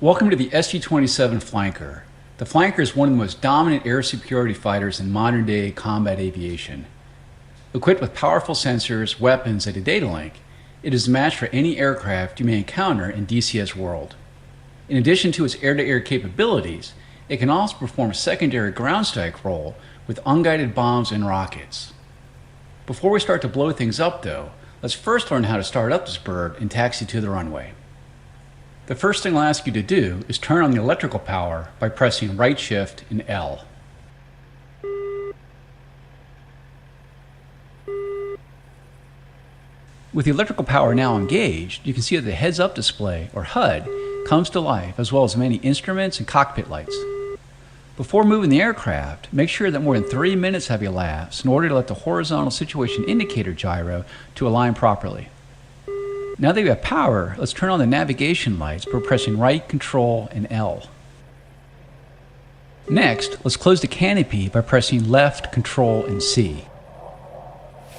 Welcome to the Su-27 Flanker. The Flanker is one of the most dominant air superiority fighters in modern-day combat aviation. Equipped with powerful sensors, weapons, and a data link, it is a match for any aircraft you may encounter in DCS world. In addition to its air-to-air capabilities, it can also perform a secondary ground strike role with unguided bombs and rockets. Before we start to blow things up though, let's first learn how to start up this bird and taxi to the runway. The first thing I'll ask you to do is turn on the electrical power by pressing right shift and L. With the electrical power now engaged, you can see that the heads-up display, or HUD, comes to life, as well as many instruments and cockpit lights. Before moving the aircraft, make sure that more than 3 minutes have elapsed in order to let the horizontal situation indicator gyro to align properly. Now that we have power, let's turn on the navigation lights by pressing right, Control, and L. Next, let's close the canopy by pressing left, Control, and C.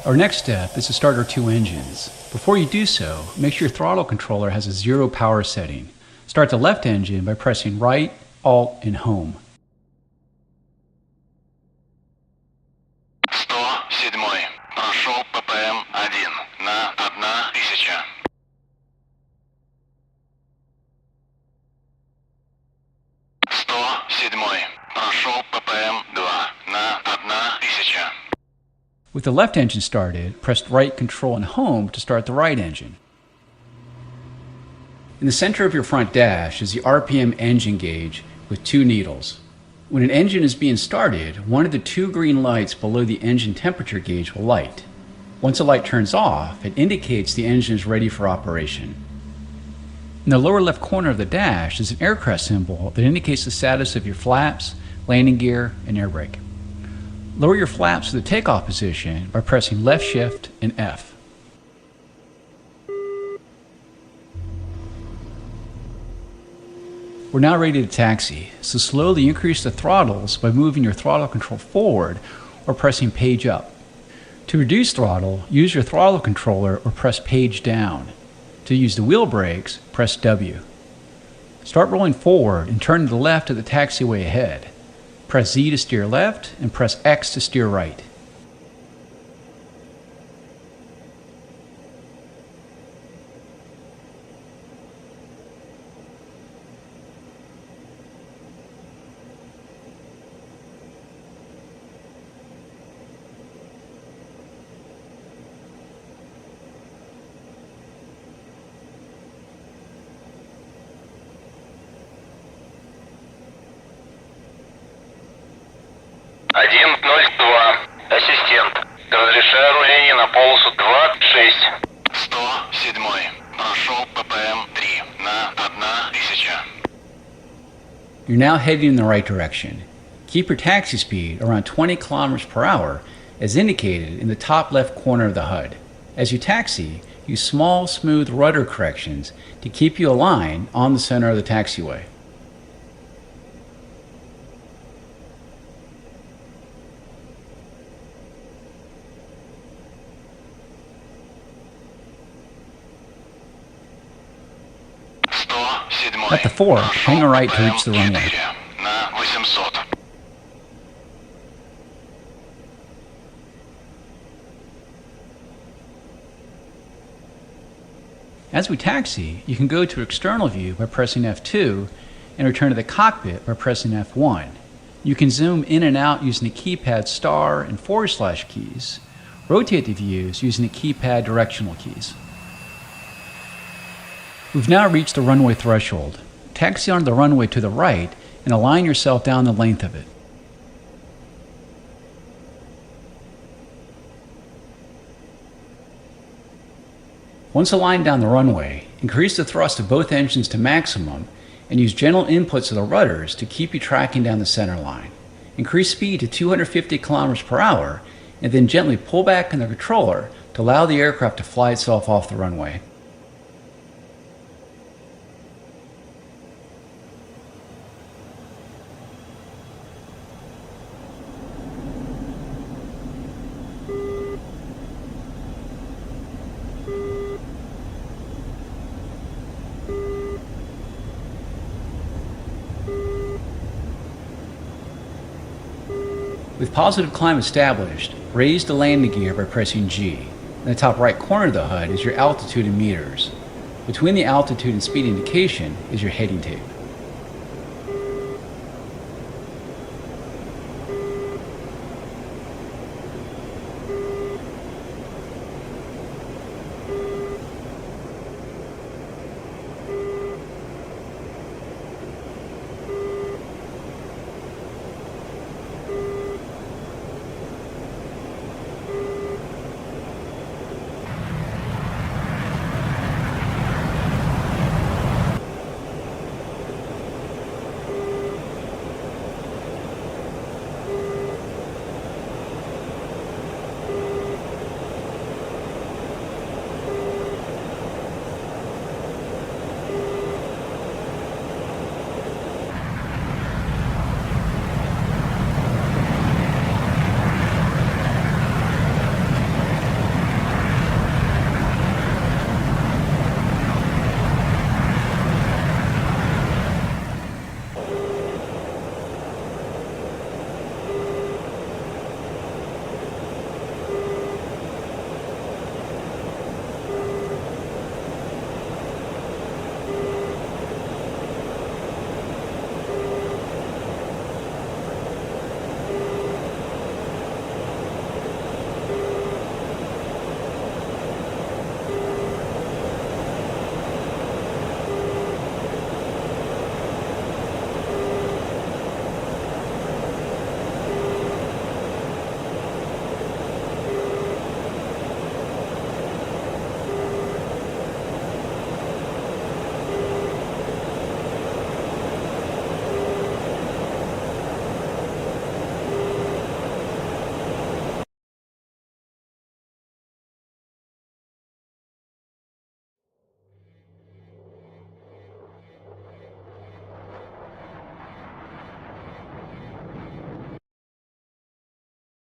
Our next step is to start our two engines. Before you do so, make sure your throttle controller has a 0 power setting. Start the left engine by pressing right, Alt, and Home. 107. Прошел ppm 1 на 1000. 107. Прошел ppm 2 на 1000. With the left engine started, press right, Control, and Home to start the right engine. In the center of your front dash is the RPM engine gauge with 2 needles. When an engine is being started, one of the 2 green lights below the engine temperature gauge will light. Once the light turns off, it indicates the engine is ready for operation. In the lower left corner of the dash is an aircraft symbol that indicates the status of your flaps, landing gear, and air brake. Lower your flaps to the takeoff position by pressing left shift and F. We're now ready to taxi, so slowly increase the throttles by moving your throttle control forward or pressing page up. To reduce throttle, use your throttle controller or press page down. To use the wheel brakes, press W. Start rolling forward and turn to the left of the taxiway ahead. Press Z to steer left and press X to steer right. Один 02. Ассистент. Разрешаю руление на полосу 2-6. 107. Прошел ppm 3 на 1000. You're now heading in the right direction. Keep your taxi speed around 20 kilometers per hour as indicated in the top left corner of the HUD. As you taxi, use small, smooth rudder corrections to keep you aligned on the center of the taxiway. At the fork, hang a right to reach the runway. На 800. As we taxi, you can go to external view by pressing F2 and return to the cockpit by pressing F1. You can zoom in and out using the keypad star and / keys. Rotate the views using the keypad directional keys. We've now reached the runway threshold. Taxi onto the runway to the right and align yourself down the length of it. Once aligned down the runway, increase the thrust of both engines to maximum and use gentle inputs of the rudders to keep you tracking down the center line. Increase speed to 250 kilometers per hour and then gently pull back on the controller to allow the aircraft to fly itself off the runway. With positive climb established, raise the landing gear by pressing G. In the top right corner of the HUD is your altitude in meters. Between the altitude and speed indication is your heading tape.